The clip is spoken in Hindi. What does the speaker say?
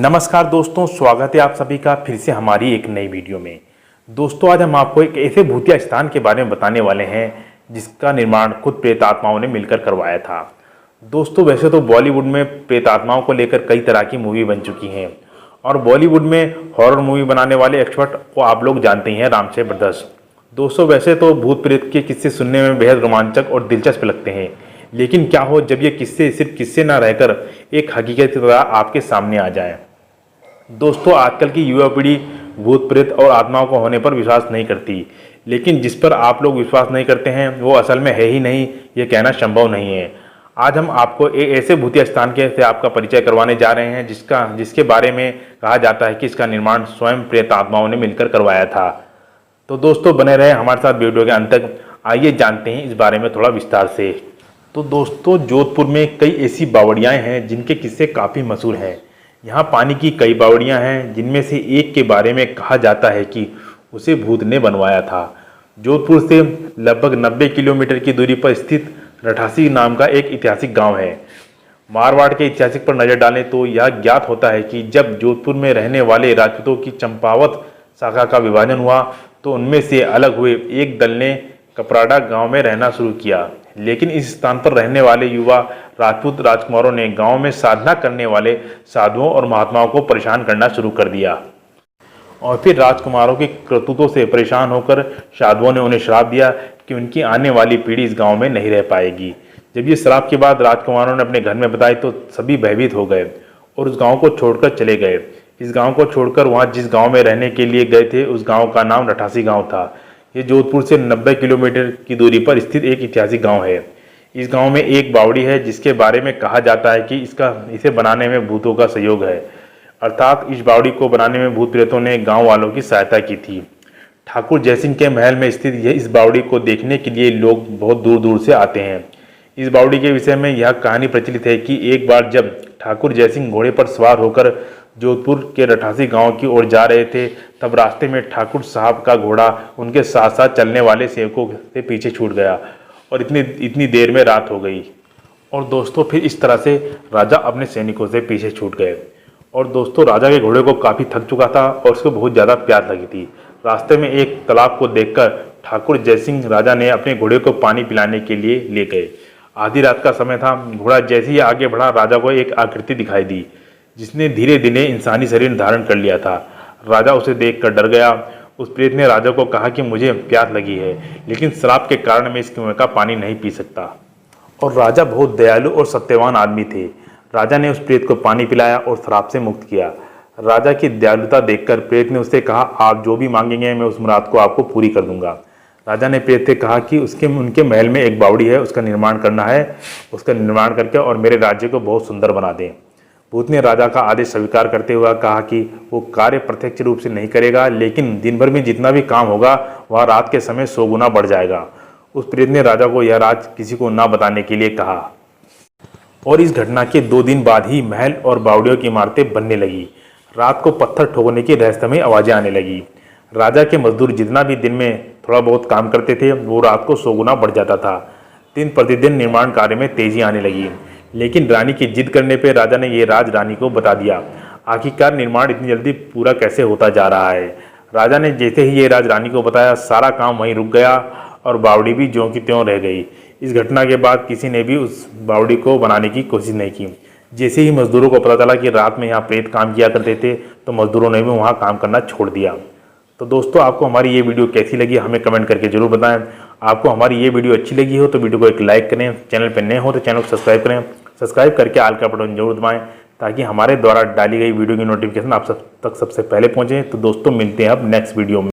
नमस्कार दोस्तों, स्वागत है आप सभी का फिर से हमारी एक नई वीडियो में। दोस्तों, आज हम आपको एक ऐसे भूतिया स्थान के बारे में बताने वाले हैं जिसका निर्माण खुद प्रेतात्माओं ने मिलकर करवाया था। दोस्तों, वैसे तो बॉलीवुड में प्रेतात्माओं को लेकर कई तरह की मूवी बन चुकी हैं और बॉलीवुड में हॉरर मूवी बनाने वाले एक्सपर्ट को आप लोग जानते ही हैं, रामसे ब्रदर्स। दोस्तों, वैसे तो भूत प्रेत के किस्से सुनने में बेहद रोमांचक और दिलचस्प लगते हैं, लेकिन क्या हो जब ये किस्से सिर्फ किस्से ना रहकर एक हकीकत की तरह आपके सामने आ जाए। दोस्तों, आजकल की युवा पीढ़ी भूत प्रेत और आत्माओं को होने पर विश्वास नहीं करती, लेकिन जिस पर आप लोग विश्वास नहीं करते हैं वो असल में है ही नहीं, ये कहना संभव नहीं है। आज हम आपको एक ऐसे भूतिया स्थान के से आपका परिचय करवाने जा रहे हैं जिसके बारे में कहा जाता है कि इसका निर्माण स्वयं प्रेत आत्माओं ने मिलकर करवाया था। तो दोस्तों, बने रहे हमारे साथ वीडियो के अंत तक। आइए जानते हैं इस बारे में थोड़ा विस्तार से। तो दोस्तों, जोधपुर में कई ऐसी बावड़ियाँ हैं जिनके किस्से काफ़ी मशहूर हैं। यहाँ पानी की कई बावड़ियाँ हैं जिनमें से एक के बारे में कहा जाता है कि उसे भूत ने बनवाया था। जोधपुर से लगभग 90 किलोमीटर की दूरी पर स्थित रठासी नाम का एक ऐतिहासिक गांव है। मारवाड़ के ऐतिहासिक पर नज़र डालें तो यह ज्ञात होता है कि जब जोधपुर में रहने वाले राजपूतों की चंपावत शाखा का विभाजन हुआ तो उनमें से अलग हुए एक दल ने कपराड़ा गांव में रहना शुरू किया। लेकिन इस स्थान पर रहने वाले युवा राजपूत राजकुमारों ने गांव में साधना करने वाले साधुओं और महात्माओं को परेशान करना शुरू कर दिया और फिर राजकुमारों के करतूतों से परेशान होकर साधुओं ने उन्हें श्राप दिया कि उनकी आने वाली पीढ़ी इस गांव में नहीं रह पाएगी। जब ये श्राप के बाद राजकुमारों ने अपने घर में बताई तो सभी भयभीत हो गए और उस गाँव को छोड़कर चले गए। इस गाँव को छोड़कर वहाँ जिस गाँव में रहने के लिए गए थे उस गाँव का नाम रठासी गाँव था। ये जोधपुर से 90 किलोमीटर की दूरी पर स्थित एक ऐतिहासिक गांव है। इस गांव में एक बावड़ी है जिसके बारे में कहा जाता है कि इसे बनाने में भूतों का सहयोग है, अर्थात इस बावड़ी को बनाने में भूत प्रेतों ने गांव वालों की सहायता की थी। ठाकुर जयसिंह के महल में स्थित इस बावड़ी को देखने के लिए लोग बहुत दूर दूर से आते हैं। इस बावड़ी के विषय में यह कहानी प्रचलित है कि एक बार जब ठाकुर जयसिंह घोड़े पर सवार होकर जोधपुर के रठासी गांव की ओर जा रहे थे तब रास्ते में ठाकुर साहब का घोड़ा उनके साथ साथ चलने वाले सेवकों से पीछे छूट गया और इतनी देर में रात हो गई। और दोस्तों, फिर इस तरह से राजा अपने सैनिकों से पीछे छूट गए। और दोस्तों, राजा के घोड़े को काफ़ी थक चुका था और उसको बहुत ज़्यादा प्यास लगी थी। रास्ते में एक तालाब को देखकर ठाकुर जयसिंह राजा ने अपने घोड़े को पानी पिलाने के लिए ले गए। आधी रात का समय था। घोड़ा जैसे ही आगे बढ़ा राजा को एक आकृति दिखाई दी जिसने धीरे धीरे इंसानी शरीर धारण कर लिया था। राजा उसे देखकर डर गया। उस प्रेत ने राजा को कहा कि मुझे प्यास लगी है, लेकिन श्राप के कारण मैं इस कुएं का पानी नहीं पी सकता। और राजा बहुत दयालु और सत्यवान आदमी थे। राजा ने उस प्रेत को पानी पिलाया और श्राप से मुक्त किया। राजा की दयालुता देखकर प्रेत ने उससे कहा, आप जो भी मांगेंगे मैं उस मुराद को आपको पूरी कर दूंगा। राजा ने प्रेत से कहा कि उनके महल में एक बावड़ी है, उसका निर्माण करना है। उसका निर्माण करके और मेरे राज्य को बहुत सुंदर बना दें। भूत ने राजा का आदेश स्वीकार करते हुए कहा कि वो कार्य प्रत्यक्ष रूप से नहीं करेगा, लेकिन दिन भर में जितना भी काम होगा वह रात के समय 100 गुना बढ़ जाएगा। उस प्रेत ने राजा को यह राज किसी को ना बताने के लिए कहा और इस घटना के 2 दिन बाद ही महल और बावड़ियों की इमारतें बनने लगी। रात को पत्थर ठोकने की रहस्यमयी आवाज़ें आने लगी। राजा के मजदूर जितना भी दिन में थोड़ा बहुत काम करते थे वो रात को 100 गुना बढ़ जाता था। दिन प्रतिदिन निर्माण कार्य में तेजी आने लगी, लेकिन रानी की जिद करने पर राजा ने यह राज रानी को बता दिया। आखिरकार निर्माण इतनी जल्दी पूरा कैसे होता जा रहा है। राजा ने जैसे ही ये राज रानी को बताया सारा काम वहीं रुक गया और बावड़ी भी ज्यों की त्यों रह गई। इस घटना के बाद किसी ने भी उस बावड़ी को बनाने की कोशिश नहीं की। जैसे ही मजदूरों को पता चला कि रात में यहाँ प्रेत काम किया करते थे तो मजदूरों ने भी वहाँ काम करना छोड़ दिया। तो दोस्तों, आपको हमारी ये वीडियो कैसी लगी हमें कमेंट करके जरूर बताएं। आपको हमारी ये वीडियो अच्छी लगी हो तो वीडियो को एक लाइक करें, चैनल पर नए हो तो चैनल को सब्सक्राइब करें, सब्सक्राइब करके आल का बटन जरूर दबाएं ताकि हमारे द्वारा डाली गई वीडियो की नोटिफिकेशन आप सब तक सबसे पहले पहुंचे। तो दोस्तों, मिलते हैं अब नेक्स्ट वीडियो में।